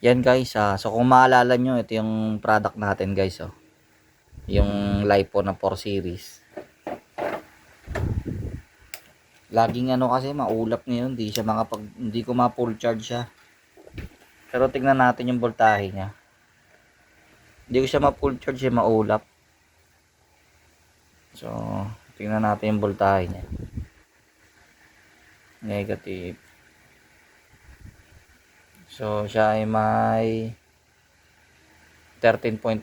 Yan guys, so kung maalala nyo, ito yung product natin guys, oh. Yung LiPo na 4 series. Laging ano kasi maulap ngayon, hindi ko ma-full charge siya. Pero tingnan natin yung voltahe niya. Hindi ko siya ma-full charge, maulap. So, tingnan natin yung voltahe niya. Negative. So, siya ay may 13.29.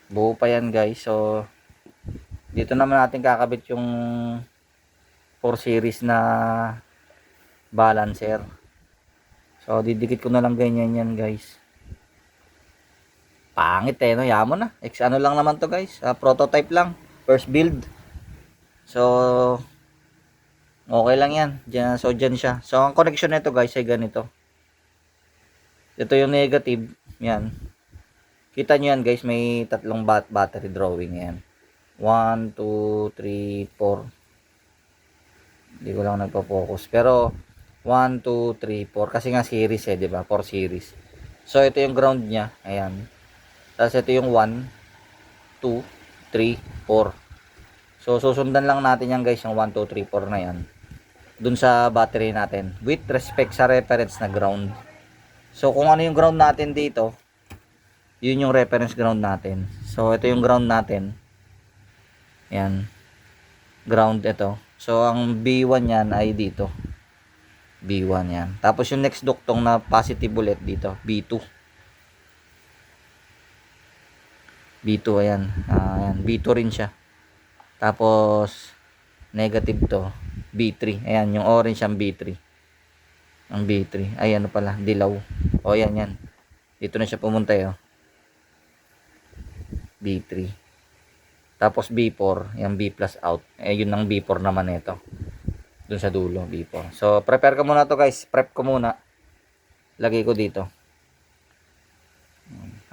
Buo pa yan guys. So, dito naman natin kakabit yung 4 series na balancer. So, didikit ko na lang ganyan yan guys. Pangit no? Yamo na. Ano lang naman to guys. Prototype lang. First build. So, okay lang yan. So, dyan siya. So, ang connection nito guys ay ganito. Ito yung negative. Yan. Kita nyo yan guys. May tatlong battery drawing yan. 1, 2, 3, 4. Hindi ko lang nagpo-focus. Pero, 1, 2, 3, 4. Kasi nga series di ba? 4 series. So, ito yung ground niya. Ayan. Tapos, ito yung 1, 2, 3, 4. So, susundan lang natin yan guys. Yung 1, 2, 3, 4 na yan. Dun sa battery natin. With respect sa reference na ground. So, kung ano yung ground natin dito, yun yung reference ground natin. So, ito yung ground natin. Yan. Ground ito. So, ang B1 yan ay dito. B1 yan. Tapos, yung next duktong na positive ulit dito. B2. B2, ayan. Ayan. B2 rin siya. Tapos, negative to. B3. Ayan, yung orange ang B3. Ang B3. Ay, ano pala, dilaw. O, yan, yan. Dito na siya pumunta, oh. B3. Tapos B4, yung B plus out. Yun ang B4 naman ito. Dun sa dulo, B4. So, prepare ko muna to guys. Prep ko muna. Lagay ko dito.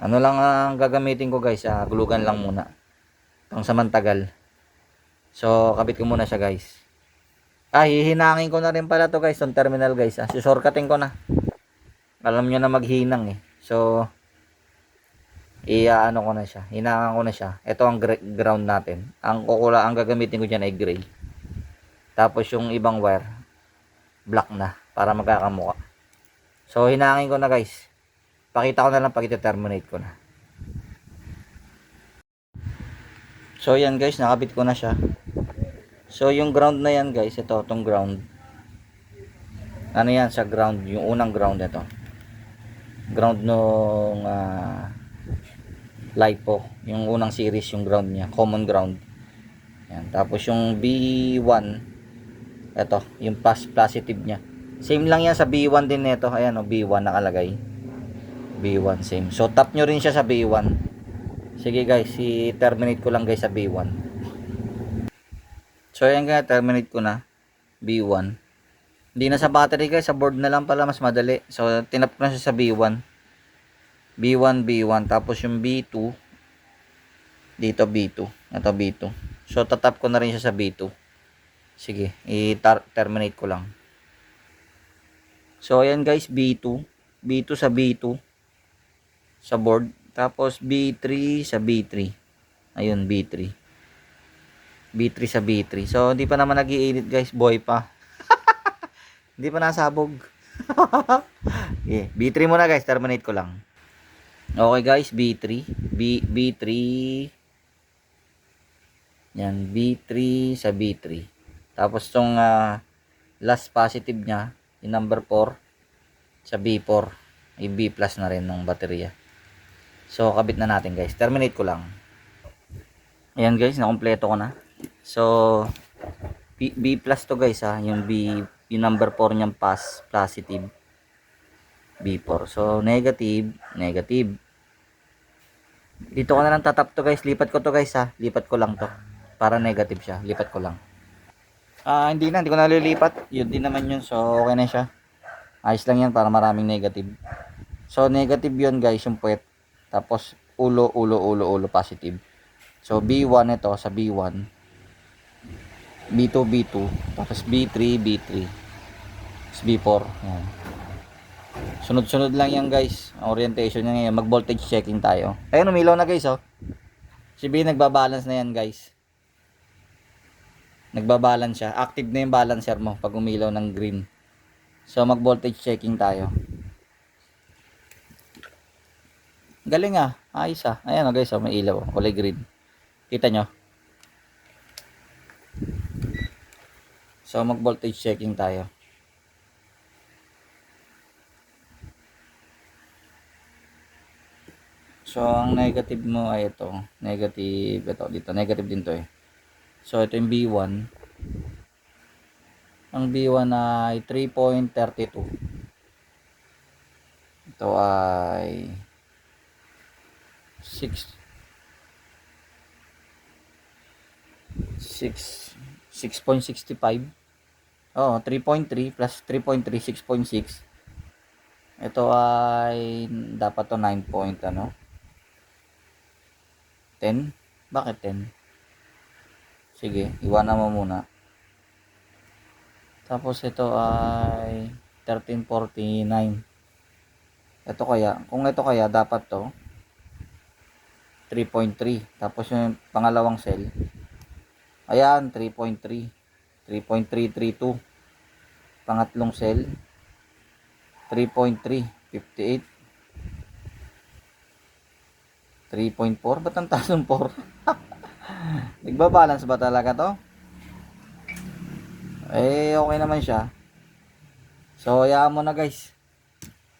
Ano lang ang gagamitin ko guys. Gulugan lang muna. Pang samantagal. So, kabit ko muna siya guys. Hihinangin ko na rin pala to guys. Yung terminal guys. Susorkatin ko na. Alam nyo na maghinang eh. So, ano ko na siya. Hinangan ko na siya. Ito ang ground natin. Ang gagamitin ko dyan ay gray. Tapos yung ibang wire, black na. Para magkakamuka. So, hinangin ko na guys. Pakita ko na lang pag ito-terminate ko na. So, yan guys. Nakabit ko na siya. So, yung ground na yan guys. Ito, itong ground. Ano yan sa ground? Yung unang ground ito. Ground nung LiPo. Yung unang series yung ground niya. Common ground. Yan. Tapos yung B1. Ito. Yung positive niya. Same lang yan sa B1 din nito. Ayan o. B1 nakalagay. B1 same. So, tap nyo rin siya sa B1. Sige guys. I-terminate ko lang guys sa B1. So, ayan nga, terminate ko na. B1. Hindi na sa battery guys. Sa board na lang pala. Mas madali. So, tinap ko na siya sa B1. B1, B1. Tapos yung B2. Dito B2. Ito B2. So, tatap ko na rin siya sa B2. Sige. I-terminate ko lang. So, ayan guys. B2. B2 sa B2. Sa board. Tapos, B3 sa B3. Ayun, B3. B3 sa B3. So, hindi pa naman nag-i-edit guys. Boy pa. Hindi pa nasabog. Okay. B3 muna guys. Terminate ko lang. Okay guys. B3. B3. Yan. B3 sa B3. Tapos itong last positive niya. Yung number 4. Sa B4. Ay B plus na rin ng baterya. So, kabit na natin guys. Terminate ko lang. Ayan guys. Nakompleto ko na. So, B plus to guys yung yung number 4 niyang positive. B4. So, negative. Dito ko na lang tatap to guys. Lipat ko to guys Lipat ko lang to. Para negative siya. Lipat ko lang. Hindi ko na lilipat. Yun din naman yun. So, okay na siya. Ayos lang yan para maraming negative. So, negative yun guys yung puwet. Tapos, ulo positive. So, B1 ito sa B1. B2, B2. Tapos B3, B3. Tapos B4. Yan. Sunod-sunod lang yan guys. Ang orientation niya ngayon. Mag voltage checking tayo. Ayun, umilaw na guys oh. Si B nagbabalance na yan guys. Nagbabalance siya. Active na yung balancer mo pag umilaw ng green. So mag voltage checking tayo. Galing ah. Ayos ah. Ayan oh guys oh, may ilaw. Kulay green. Kita nyo? So mag voltage checking tayo. So, ang negative mo ay ito. Negative, ito, dito. Negative din to eh. So, ito yung B1. Ang B1 ay 3.32. Ito ay 6.65. Oh, 3.3 plus 3.3, 6.6. Ito ay dapat to 9 point ano? 10? Bakit 10? Sige, iwanan mo muna. Tapos ito ay 1349. Ito kaya, kung ito kaya dapat to 3.3. Tapos yung pangalawang cell, ayan 3.3. 3.332. Pangatlong cell 3.3, 58. 3.4. Ba't ang taas ng 4? Nagbabalance ba talaga to? Eh, okay naman siya. So, hayaan mo na guys.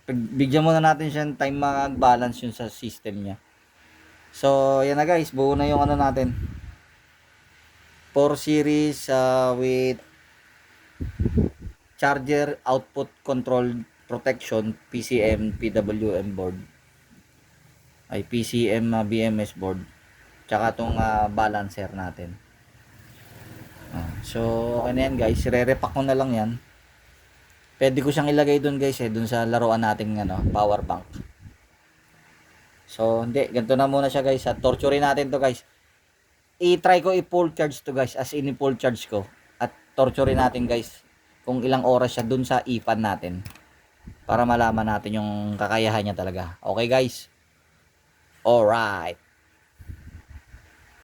Bigyan muna natin siya ng time mag-balance yun sa system niya. So, yan na guys. Buo na yung ano natin. 4 series with charger output control protection PCM PWM board. Ay PCM BMS board. Tsaka itong balancer natin. So, okay na yan guys. Re-repack ko na lang yan. Pwede ko siyang ilagay dun guys dun sa laruan natin power bank. So, hindi. Ganito na muna siya guys. At torturein natin to guys. I-try ko i-full charge to guys. As in full charge ko. At torturein natin guys. Kung ilang oras siya dun sa ifan natin. Para malaman natin yung kakayahan niya talaga. Okay guys? Alright.